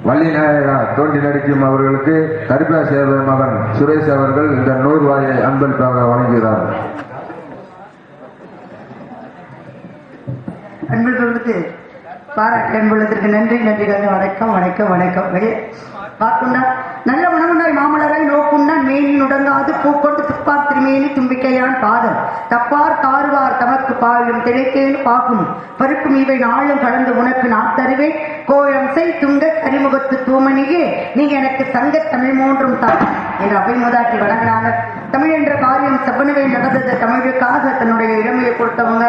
வள்ளிநாயகா தோண்டி நடிக்கும் அவர்களுக்கு கருப்பா சேவை மகன் சுரேஷ் அவர்கள் இந்த 100 ரூபாயை அன்பளிப்பாக வழங்குகிறார். அன்பர்களுக்கு பாராட்டு அன்புள்ளதற்கு நன்றி நன்றி. வணக்கம் வணக்கம் வணக்கம். பார்க்குண்டா நல்ல உணவுண்டாய் மாமலராய் நோக்குண்டான் மேனி நுடங்காது பூக்கொண்டு துப்பார் திருமேனி தும்பிக்கையான் பாதம் தப்பார் தாறுவார் தமக்கு பாயும் திளைக்கேன்னு பார்க்கும் பருப்பும் இவை நாளும் கடந்து உனக்கு நான் தருவேன் கோயம் செய் துங்க கரிமுகத்து தூமணியே நீ எனக்கு சங்க தமிழ் மூன்றும் தான் என்று அவை முதாட்டி வழங்கினாங்க. தமிழ் என்ற காரியம் செவ்வனவே நடந்தது. தமிழுக்காக தன்னுடைய இளமையை கொடுத்தவங்க.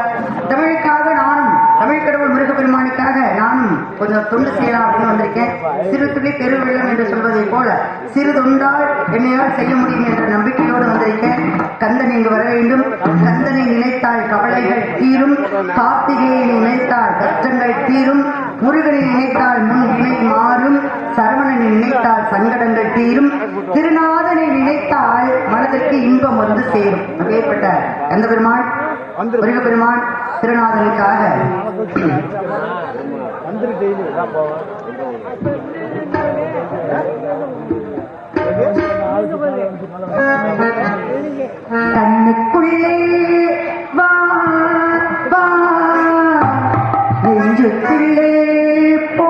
தமிழுக்காக நானும் தமிழ் கடவுள் முருகப்பெருமானுக்காக நானும் கொஞ்சம் தொண்டு செய்யலாம் அப்படின்னு வந்திருக்கேன். சிறு துளி பெருவெள்ளம் என்று சொல்வதை போல சிறு தொண்டால் என்னையால் செய்ய முடியும் என்ற நம்பிக்கையோடு வந்திருக்கேன். கந்தன் இங்கு வர வேண்டும். கந்தனை நினைத்தால் கவலைகள் தீரும். கார்த்திகையை நினைத்தால் கஷ்டங்கள் தீரும். முருகனை நினைத்தால் முன் வினை மாறும். சரவணனை நினைத்தால் சங்கடங்கள் தீரும். திருநாதனை நினைத்தால் மனதிற்கு இன்பம் வந்து சேரும். அப்பேற்பட்ட கந்த பெருமாள் முருகப்பெருமான் திருநாதனுக்காக கண்ணுக்குள்ளே வா வா நெஞ்சுக்குள்ளே போ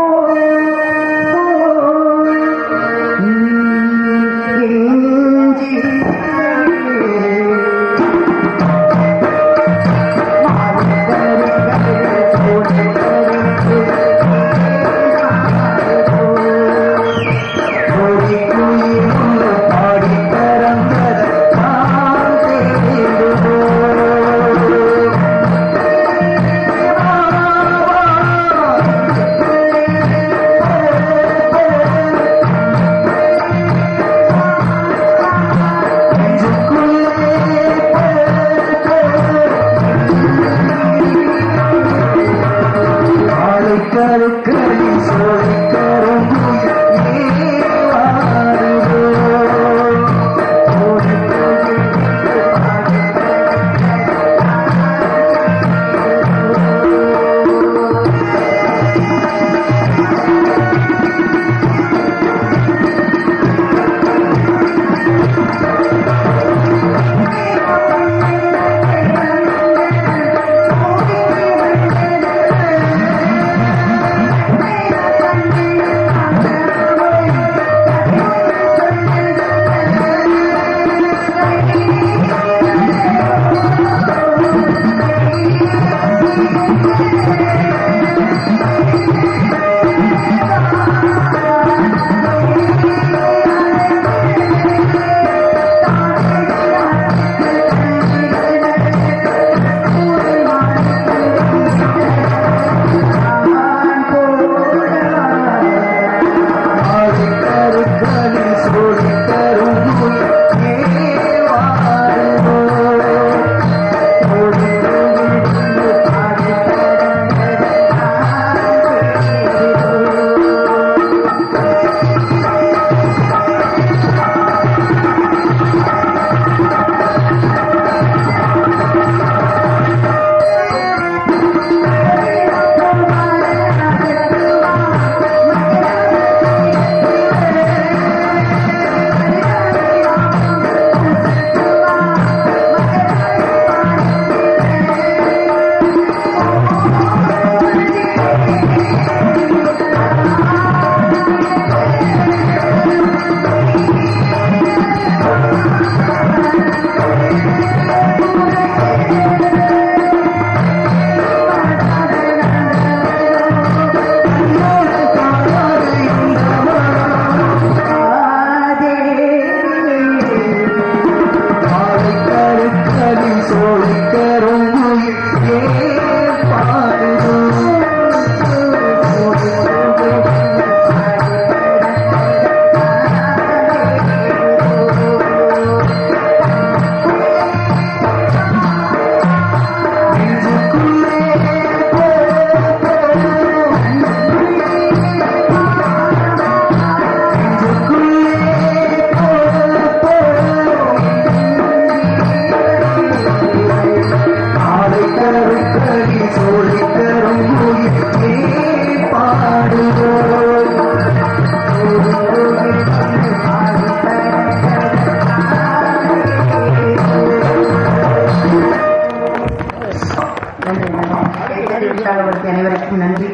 அனைவருக்கும் நன்றி.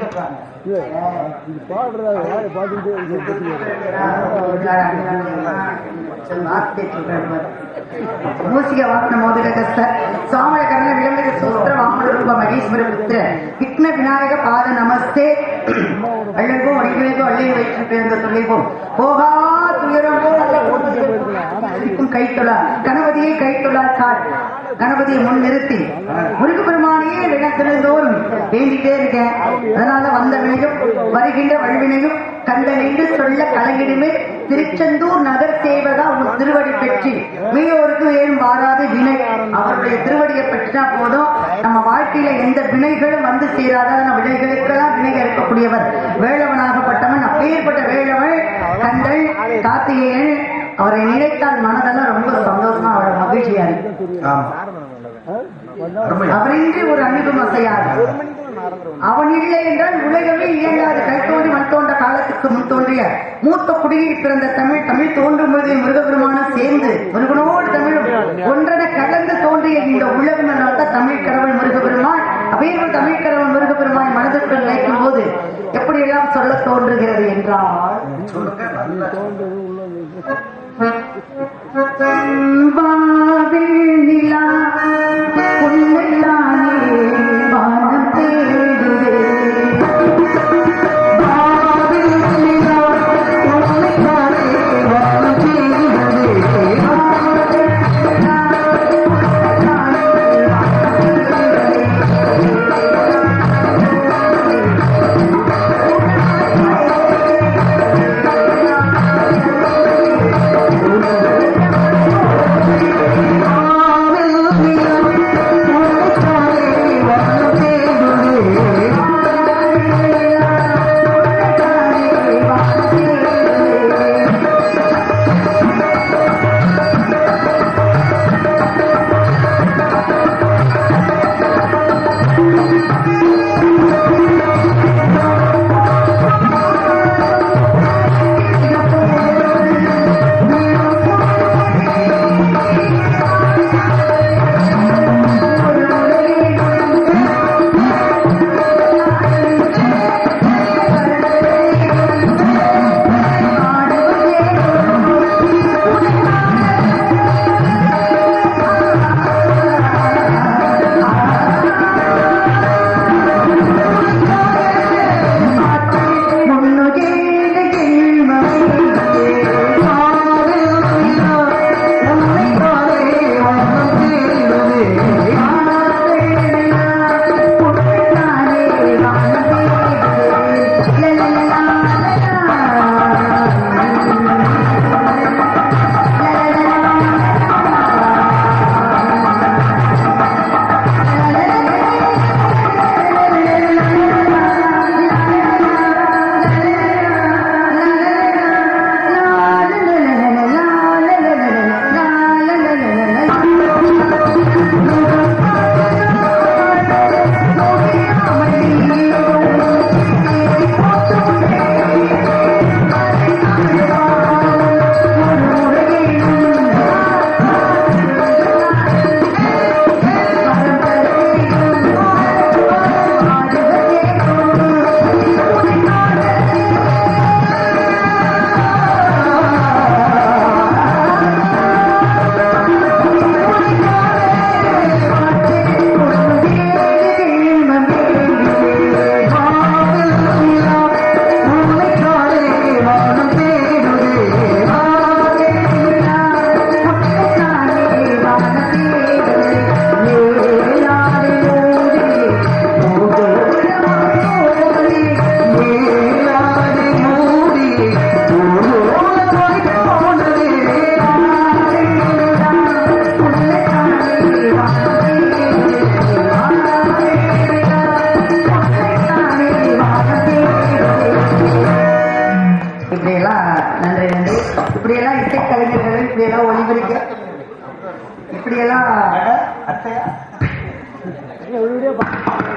மூசிக வாக்கன மோதக கஸ்த சாமல கர்ண விளம்பர சூத்திர வாமன ரூப மகேஸ்வர புத்திர விக்ன விநாயக பாத நமஸ்தே. அழகோ அடிக்கோ அள்ளையை வைத்து சொல்லிப்போம் போகா துயரம் போல் கைத்தொழா கணபதியை கைத்தொழால் கால் கணபதியை முன் நிறுத்தி முருகப்பெருமானையே விளக்கிருந்தோறும் வேண்டிட்டே இருக்கேன். அதனால வந்த வினையும் வருகின்ற வழிவினையும் கண்ட நின்று சொல்ல கலங்கிடுமே திருச்செந்தூர் நகர் சேவகா உன் திருவடி பெற்றி மீயோருக்கு ஏன் வாராது வினை. அவருடைய திருவடியை பெற்றா போதும் நம்ம வாழ்க்கையில எந்த வினைகளும் வந்து சேராத வினைகளுக்கெல்லாம் வினை இருக்கக்கூடியவர் வேளவனாகப்பட்டவன். அப்பேற்பட்ட வேளவன் கண்டல் கார்த்திகேயன் அவரை நினைத்தால் மனதெல்லாம் ரொம்ப சந்தோஷமா அவரோட மகிழ்ச்சியா இருக்கு. அவரின்றி ஒரு அணுகும் அசையாது. அவன் இல்லை என்றால் உலகமே இயங்காது. கை தோன்றி மண் தோன்ற காலத்துக்கு முன் தோன்றிய மூத்த குடியில் பிறந்த தமிழ் தமிழ் தோன்றும் பொழுது முருகப்பெருமானும் சேர்ந்து முருகனோடு தமிழும் ஒன்றென கலந்து தோன்றிய இந்த உலகம் என்றால்தான் தமிழ் கடவுள் முருகப்பெருமான். அப்பேற்பட்ட தமிழ் கடவுள் முருகப்பெருமான் மனதிற்குள் நினைக்கும் போது எப்படியெல்லாம் சொல்ல தோன்றுகிறது என்றால் நிலா வானம் தேடுவே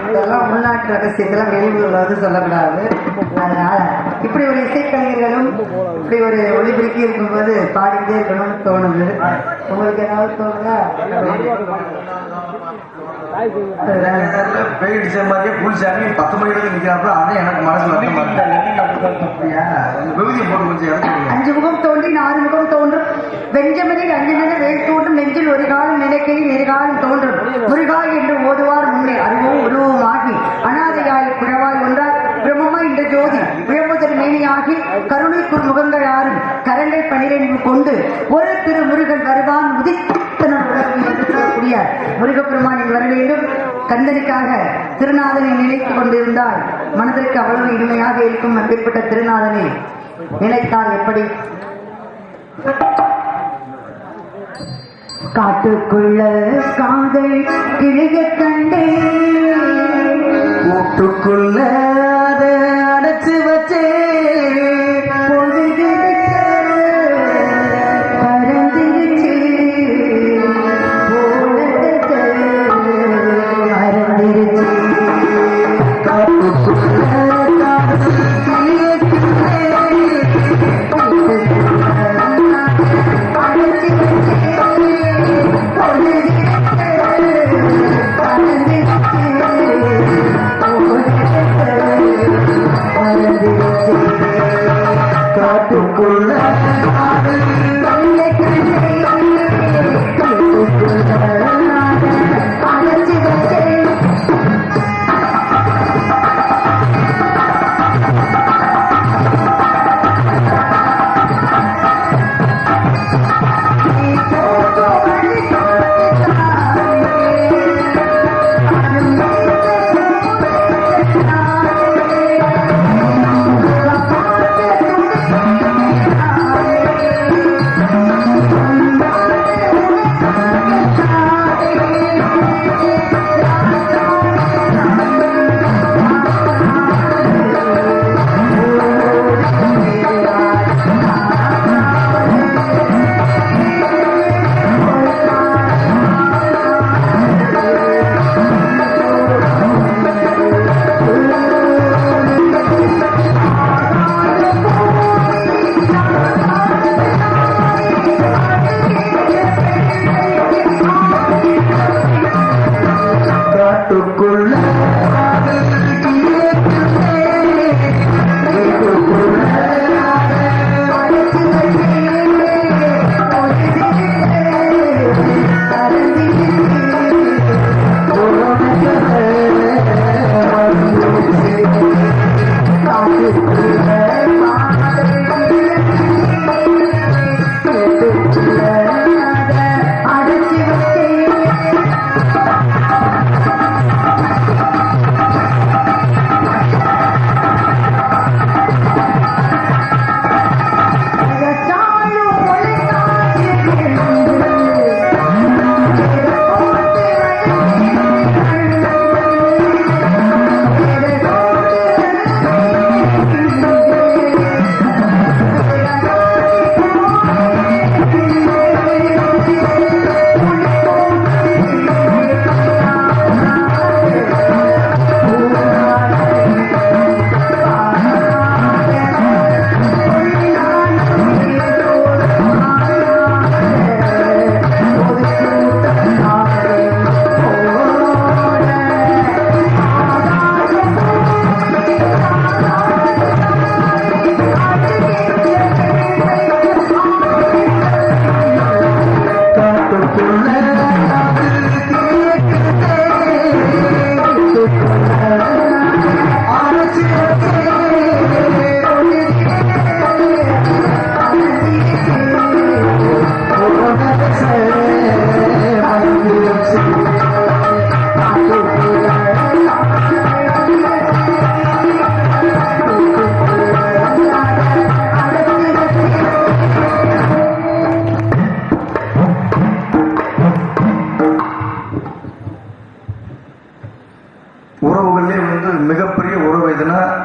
இதெல்லாம் உள்நாட்டு ரகசியத்தெல்லாம் வெளியூர்ல சொல்லக்கூடாது. அதனால இப்படி ஒரு இசைக்கலைஞர்களும் இப்படி ஒரு ஒளிபெருக்கி இருக்கும்போது பாடிக்கிட்டே இருக்கணும்னு தோணுது. உங்களுக்கு ஏதாவது தோணுதா? பெயிடிச்ச மாதிரியே புளிச்சாமி 10 மணி வரைக்கும் நிக்கிறாப்புல. ஆனா எனக்கு மனசு வருத்தமா இருக்கு. விபூதி போட்டு கொஞ்சம் இறக்கி 5 முகம் தோன்றி 4 முகம் தோன்றும் வெஞ்சமனில் அஞ்சனென வேல் தோன்றும் நெஞ்சில் ஒரு காலம் நினைக்கையில் இருகாலம் தோன்றும் முருகா என்று ஓதுவார் முன்னே அறிவும் உருவமாகி அனாதையாய் குழவாய் ஒன்றாய் பிரம்மமா இந்த ஜோதி விழமுதல் மேனியாகி கருணைக்குள் முகங்கள் ஆறும் கரங்கள் 12 கொண்டு ஒரு திரு முருகன் வருவான் உதித்தன உலகம் என்று சொல்லக்கூடிய முருகப்பெருமானின் வர வேண்டும். கந்தனுக்காக திருநாதனை நினைத்துக் கொண்டிருந்தால் மனதிற்கு அவ்வளவு இனிமையாக இருக்கும். அப்பேற்பட்ட திருநாதனை நினைத்தால் எப்படி? காட்டுக்குள்ள காதல் கிளிய கண்டே கூட்டுக்குள்ள அதை அடைச்சு வச்சே பறந்திருச்சு அறந்திருச்சு காட்டுக்குள்ள காதல் கிளிய காட்டுக்குள்ள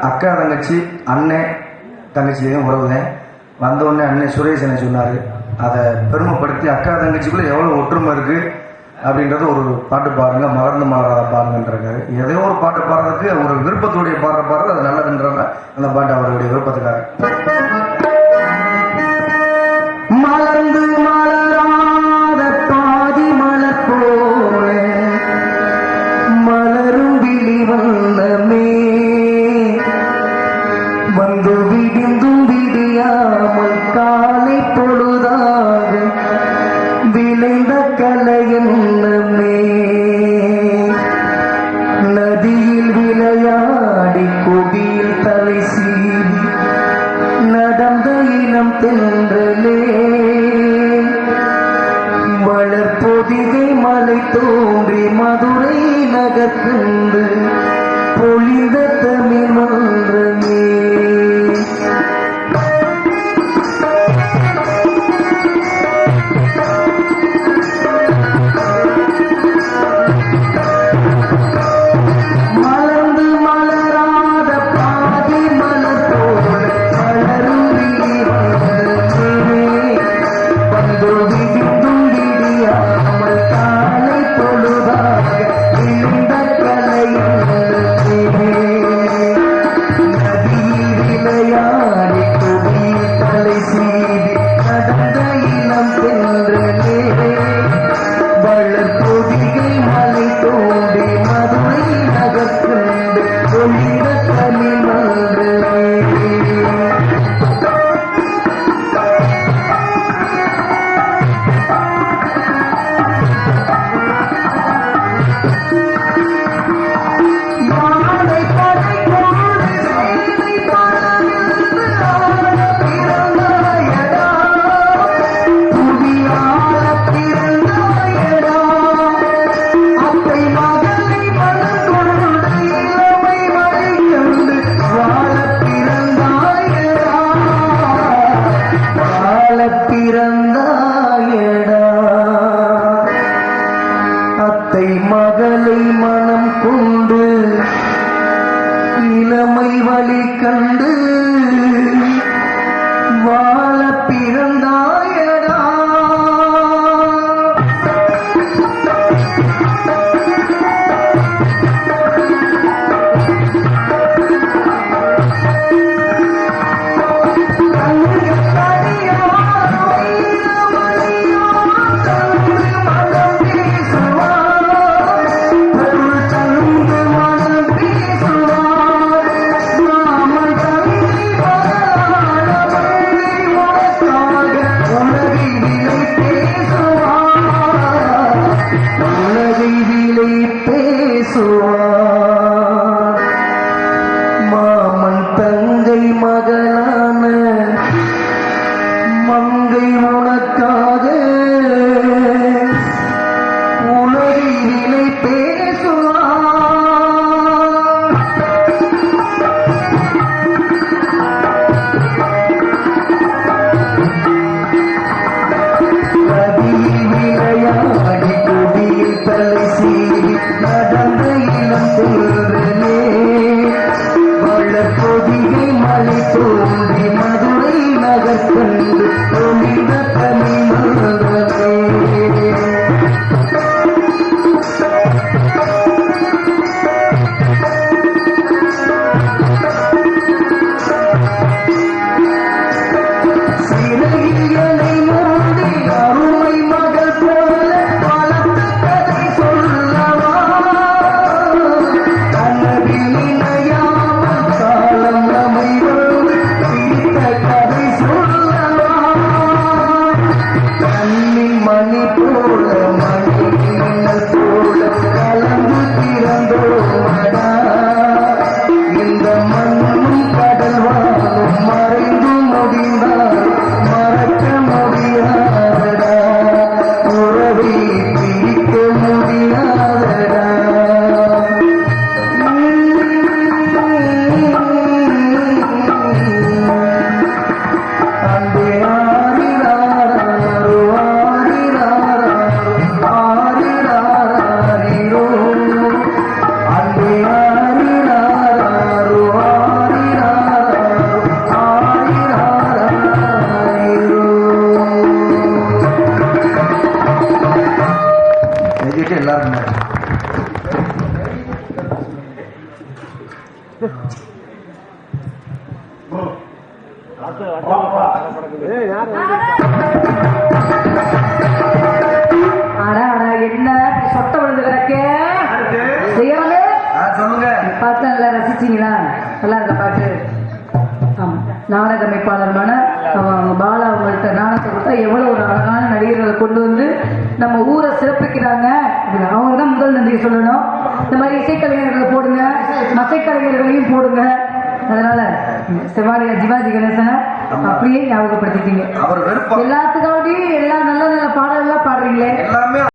அக்கா தங்கச்சி அண்ணன் தங்கச்சியும் உறவுதான். வந்தோடனே அண்ணன் சுரேஷ் என்ன சொன்னார், அதை பெருமைப்படுத்தி அக்கா தங்கச்சிக்குள்ள எவ்வளோ ஒற்றுமை இருக்கு அப்படின்றத ஒரு பாட்டு பாருங்க, மறந்து மாறாத பாருங்கன்றாரு. ஏதோ ஒரு பாட்டு பாடுறதுக்கு ஒரு விருப்பத்துடைய பாடுறது அது நல்லதுன்றாங்க. அந்த பாட்டு அவருடைய விருப்பத்துக்காக. மலர்ந்து மலராத பாதி மலர் போல வந்து விடிந்தும் விடியாமல் காலை பொழுதாக விளைந்த கலையன்னமே நதியில் விளையாடி கொடியில் தலை சீவி நடந்த இனம் தென்றலே வளர்பொதிகை மலை தோன்றி மதுரை நகர் கண்டு பொழிந்த தமிழ் மன்றமே மலர்ந்து மலராத பாதி மலர் போல மலரும் விழி வந்து விடிந்தும் விடியாமல் காலை பொழுதாக விழுந்த கலையன்னமே நதியில் விளையாடி கொடியில் தலை சீவி நடந்த இனம் தென்றலே வளர்பொதிகை மலை தோன்றி மதுரை நகர் கண்டு பொழிந்த தமிழ் மன்றமே யானை படை கொண்டு சேனை பறந்து ஆட பிறந்தாயடா புவியாள பிறந்தாயடா அத்தை மகளை மனம் கொண்டு இளமை மழை கண்டு வாழ பிறந்தாயடா வாழ பிறந்தாயடா அத்தை மகளை மனம் கொண்டு இளமை வழி கண்டு வாழ பிறந்தாயடா உலகை விலை பேசுவார் மாமன் தங்கை மகளான மங்கை உனக்காக உலகை விலை பேசுவார் நதியில் விளையாடி கொடியில் தலை சீவி நடந்த இனம் தென்றலே வளர்பொதிகை மலை தோன்றி மதுரை நகர் கண்டு பொழிந்த தமிழ் மன்றமே சிறையிலை மூடி அருமை மகள் போல வளர்த்த கதை சொல்லவா கனவில் இணையாமல் காலம் நம்மை வந்து பிடித்த கதை சொல்லவா கண்ணின் மணி போல மணி மின்னல் போல கலந்து திறந்தோமடா இந்த மண்ணும் கடல் வாழும் மறைந்து முடிந்தால் மறக்க முடியாதடா உறவை பிரிக்க முடியாதடா அன்பே ஆரிராரோ ஆரிராரோ ஆரிராரோ அன்பே ஆரிராரோ ஆரிராரோ ஆரிராரோ எழுதிட்டு எல்லாரும் ஆனா ஆனா என்ன சொட்ட விழுந்து கிடக்கு செய்யறது சொல்லுங்க பாட்டு நல்லா ரசிச்சீங்களா நல்லா இருக்க பாட்டு நாடக அமைப்பாளருமான அவங்க பாலா அவங்கள்ட்ட நாடகத்தை கொடுத்தா எவ்வளோ ஒரு அழகான நடிகர்களை கொண்டு வந்து நம்ம ஊரை சிறப்பிக்கிறாங்க. அவங்க தான் முதல் நன்றி சொல்லணும். இந்த மாதிரி இசைக்கலைஞர்களை போடுங்க, மசைக்கலைஞர்களையும் போடுங்க. அதனால செவாலியா ஜிவாஜி கணேசனை அப்படியே ஞாபகப்படுத்திட்டீங்க. அவர் எல்லாத்துக்காண்டி எல்லா நல்ல நல்ல பாடல்கள்லாம் பாடுறீங்களே. எல்லாமே